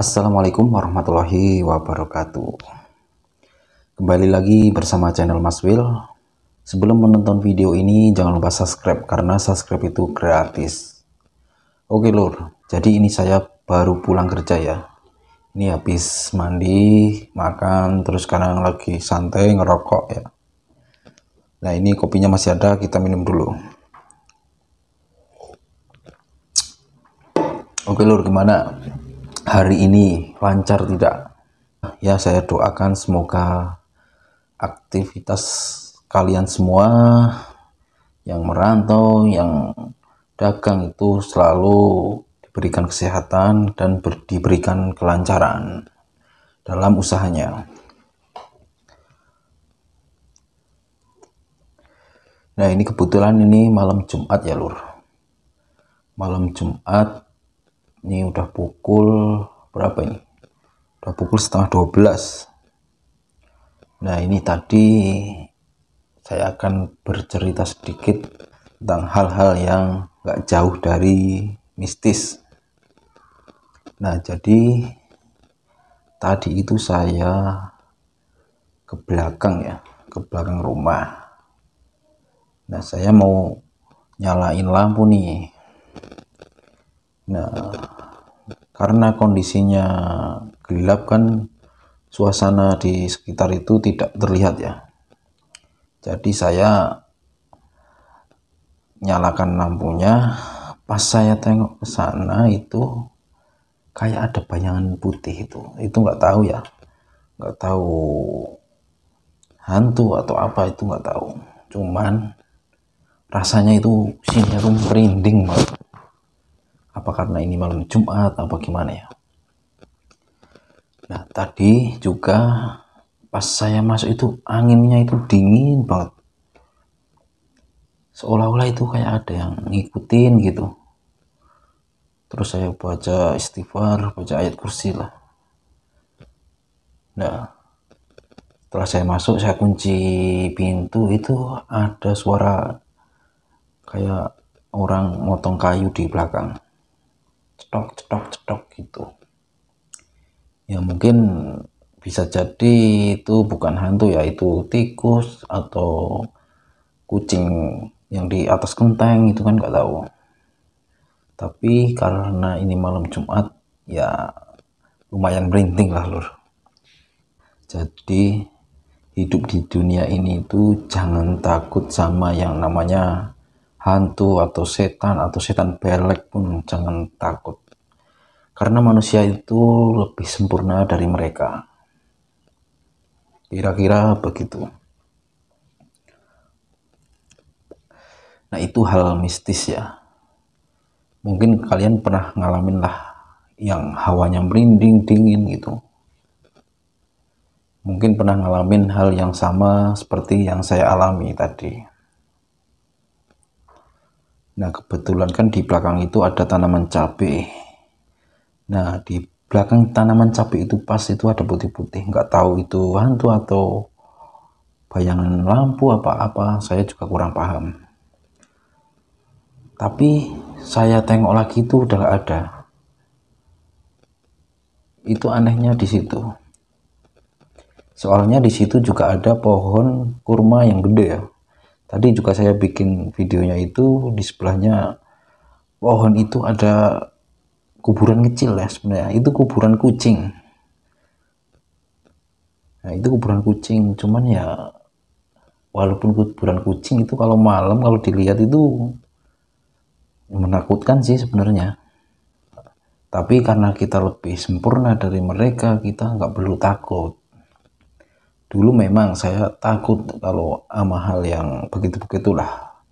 Assalamualaikum warahmatullahi wabarakatuh. Kembali lagi bersama channel Mas Will. Sebelum menonton video ini jangan lupa subscribe karena subscribe itu gratis. Oke lur, jadi ini saya baru pulang kerja ya. Ini habis mandi, makan, terus sekarang lagi santai ngerokok ya. Nah ini kopinya masih ada, kita minum dulu. Oke lur, gimana? Hari ini lancar tidak? Ya saya doakan semoga aktivitas kalian semua yang merantau, yang dagang itu selalu diberikan kesehatan dan diberikan kelancaran dalam usahanya. Nah ini kebetulan ini malam Jumat ya lur. Malam Jumat ini udah pukul berapa ini? Udah pukul setengah 12. Nah ini tadi saya akan bercerita sedikit tentang hal-hal yang gak jauh dari mistis. Nah jadi tadi itu saya ke belakang ya, ke belakang rumah. Nah saya mau nyalain lampu nih. Nah karena kondisinya gelap kan, suasana di sekitar itu tidak terlihat ya. Jadi saya nyalakan lampunya, pas saya tengok ke sana itu kayak ada bayangan putih itu nggak tahu ya, nggak tahu hantu atau apa, itu nggak tahu, cuman rasanya itu sini tuh merinding banget. Apa karena ini malam Jumat apa gimana ya. Nah tadi juga pas saya masuk itu anginnya itu dingin banget, seolah-olah itu kayak ada yang ngikutin gitu. Terus saya baca istighfar, baca ayat kursi lah. Nah setelah saya masuk, saya kunci pintu, itu ada suara kayak orang motong kayu di belakang, cetok cetok cetok gitu. Ya mungkin bisa jadi itu bukan hantu ya, itu tikus atau kucing yang di atas genteng, itu kan nggak tahu. Tapi karena ini malam Jumat ya lumayan merinding lah lur. Jadi hidup di dunia ini itu jangan takut sama yang namanya hantu atau setan belek pun jangan takut. Karena manusia itu lebih sempurna dari mereka. Kira-kira begitu. Nah itu hal mistis ya. Mungkin kalian pernah ngalamin lah yang hawanya merinding, dingin gitu. Mungkin pernah ngalamin hal yang sama seperti yang saya alami tadi. Nah kebetulan kan di belakang itu ada tanaman cabai. Nah di belakang tanaman cabai itu pas itu ada putih-putih, nggak tahu itu hantu atau bayangan lampu apa-apa, saya juga kurang paham. Tapi saya tengok lagi itu udah nggak ada. Itu anehnya di situ. Soalnya di situ juga ada pohon kurma yang gede ya. Tadi juga saya bikin videonya itu di sebelahnya pohon itu ada kuburan kecil ya sebenarnya. Itu kuburan kucing. Nah itu kuburan kucing, cuman ya walaupun kuburan kucing itu kalau malam kalau dilihat itu menakutkan sih sebenarnya. Tapi karena kita lebih sempurna dari mereka, kita nggak perlu takut. Dulu memang saya takut kalau sama hal yang begitu-begitulah.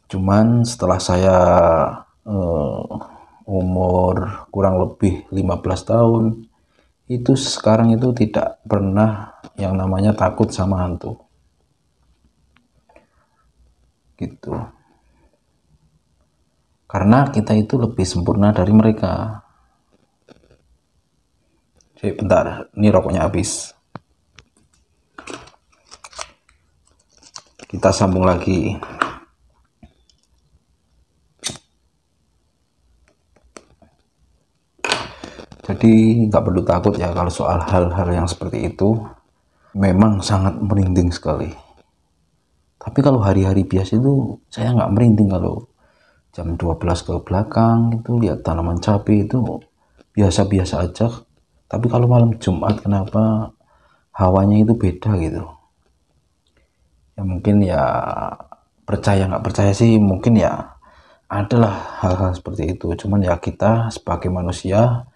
Cuman setelah saya umur kurang lebih 15 tahun, itu sekarang itu tidak pernah yang namanya takut sama hantu. Gitu. Karena kita itu lebih sempurna dari mereka. Bentar, ini rokoknya habis. Kita sambung lagi. Jadi nggak perlu takut ya kalau soal hal-hal yang seperti itu, memang sangat merinding sekali. Tapi kalau hari-hari biasa itu saya nggak merinding. Kalau jam 12 ke belakang itu lihat tanaman cabai itu biasa-biasa aja. Tapi kalau malam Jumat kenapa hawanya itu beda gitu. Ya mungkin ya percaya nggak percaya sih, mungkin ya adalah hal-hal seperti itu. Cuman ya kita sebagai manusia,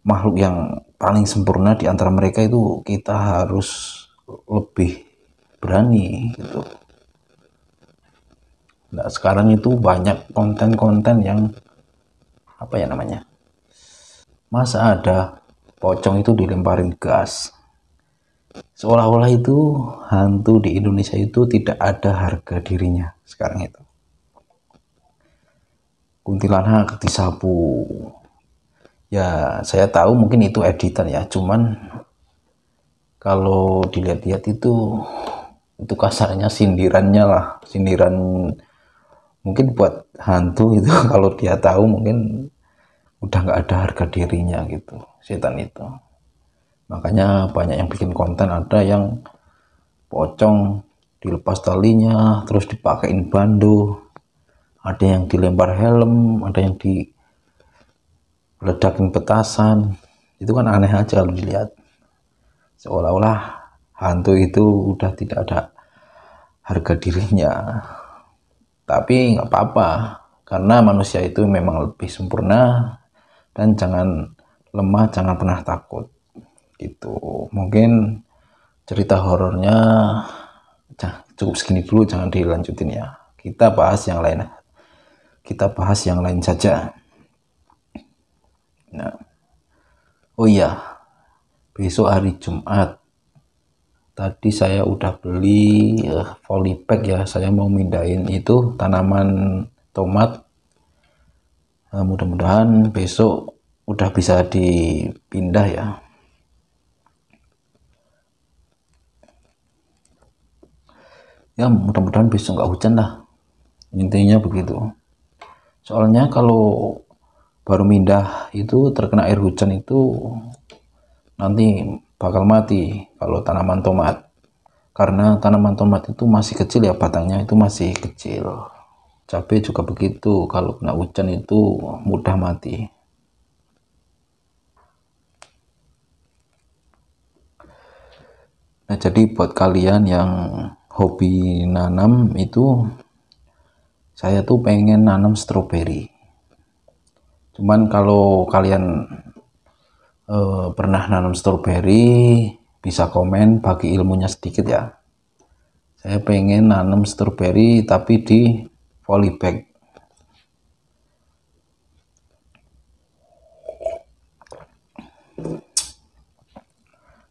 makhluk yang paling sempurna di antara mereka itu, kita harus lebih berani gitu. Nah, sekarang itu banyak konten-konten yang apa ya namanya? Masa ada pocong itu dilemparin gas. Seolah-olah itu hantu di Indonesia itu tidak ada harga dirinya sekarang itu. Kuntilanak disapu. Ya, saya tahu mungkin itu editan ya, cuman kalau dilihat-lihat itu kasarnya sindirannya lah, sindiran mungkin buat hantu itu. Kalau dia tahu mungkin udah nggak ada harga dirinya gitu, setan itu. Makanya banyak yang bikin konten, ada yang pocong dilepas talinya terus dipakein bando, ada yang dilempar helm, ada yang diledakin petasan. Itu kan aneh aja kalau dilihat, seolah-olah hantu itu udah tidak ada harga dirinya. Tapi nggak apa-apa, karena manusia itu memang lebih sempurna. Dan jangan lemah, jangan pernah takut gitu. Mungkin cerita horornya cukup segini dulu, jangan dilanjutin ya. Kita bahas yang lain, saja. Nah, oh iya, besok hari Jumat tadi saya udah beli polybag ya. Saya mau mindahin itu tanaman tomat. Mudah-mudahan besok udah bisa dipindah ya. Ya mudah-mudahan besok nggak hujan lah, intinya begitu. Soalnya kalau baru pindah itu terkena air hujan itu nanti bakal mati kalau tanaman tomat. Karena tanaman tomat itu masih kecil ya, batangnya itu masih kecil. Cabai juga begitu, kalau kena hujan itu mudah mati. Nah, jadi buat kalian yang hobi nanam itu, saya tuh pengen nanam stroberi. Cuman kalau kalian pernah nanam stroberi, bisa komen bagi ilmunya sedikit ya. Saya pengen nanam stroberi tapi di polybag.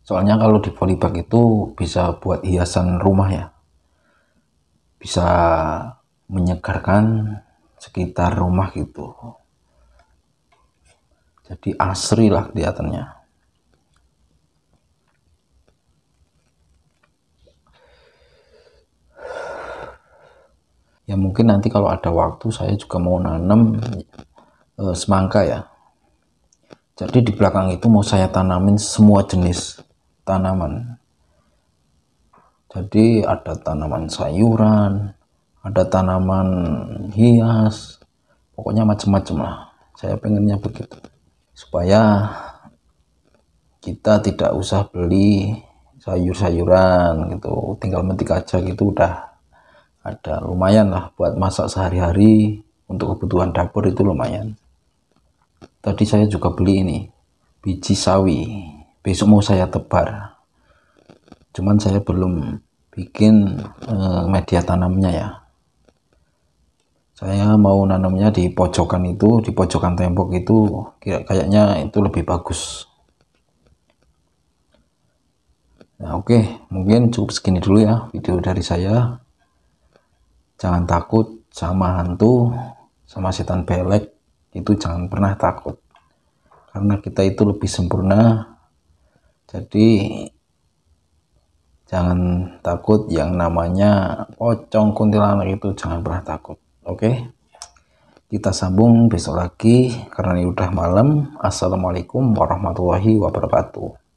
Soalnya kalau di polybag itu bisa buat hiasan rumah ya, bisa menyegarkan sekitar rumah gitu, jadi asri lah kelihatannya. Ya mungkin nanti kalau ada waktu saya juga mau nanam semangka ya. Jadi di belakang itu mau saya tanamin semua jenis tanaman. Jadi ada tanaman sayuran, ada tanaman hias, pokoknya macam-macam lah. Saya pengennya begitu, supaya kita tidak usah beli sayur-sayuran gitu, tinggal metik aja gitu udah ada. Lumayan lah buat masak sehari-hari, untuk kebutuhan dapur itu lumayan. Tadi saya juga beli ini, biji sawi, besok mau saya tebar. Cuman saya belum bikin media tanamnya ya. Saya mau nanamnya di pojokan itu, di pojokan tembok itu, kayaknya itu lebih bagus. Nah oke, mungkin cukup segini dulu ya video dari saya. Jangan takut sama hantu, sama setan belek, itu jangan pernah takut. Karena kita itu lebih sempurna. Jadi jangan takut yang namanya pocong, kuntilanak itu jangan pernah takut. Oke. Kita sambung besok lagi karena ini udah malam. Assalamualaikum warahmatullahi wabarakatuh.